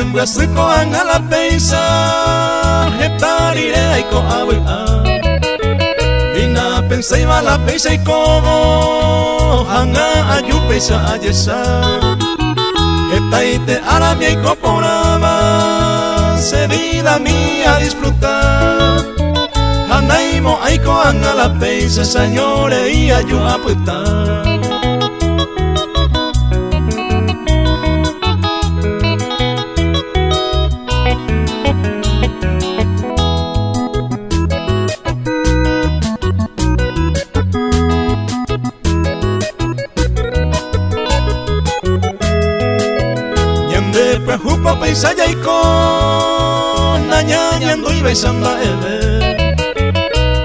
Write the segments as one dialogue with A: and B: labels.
A: Buasuko ang alapesa Hetarire ay ko abuan Dina pensay malapesa ko Hanga ayupe sa ayesa Hetaite arami ko porama Se vida mía disfrutar Hanay mo ay ko ang alapesa Señore y ayu aputar Preocupa paisaya y con Nañañando y besando a eve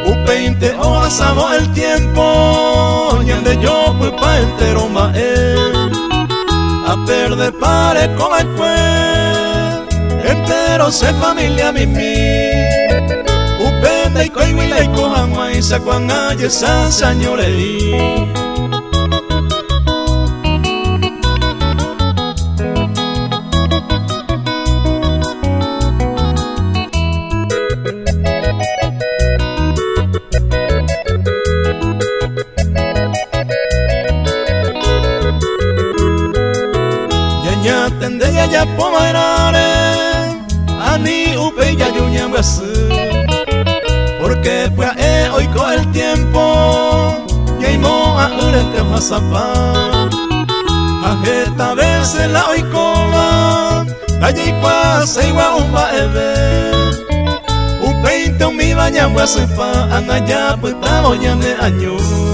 A: Upeinte o asabo el tiempo Ñande yo pues pa entero mae A perder pare con el cue Entero se familia mimi Upenda y coihuila y cojanwa Y sacuan aye san señorei Tende ya ya pomarare Ani upe ya yuña basu Porque pues hoy con el tiempo Ya imo a urente hasapa Ajeta veces la hoy coma Allá y pasa igual un baebe Upe inte un mi baña basu pa Anaya pues ta oña me año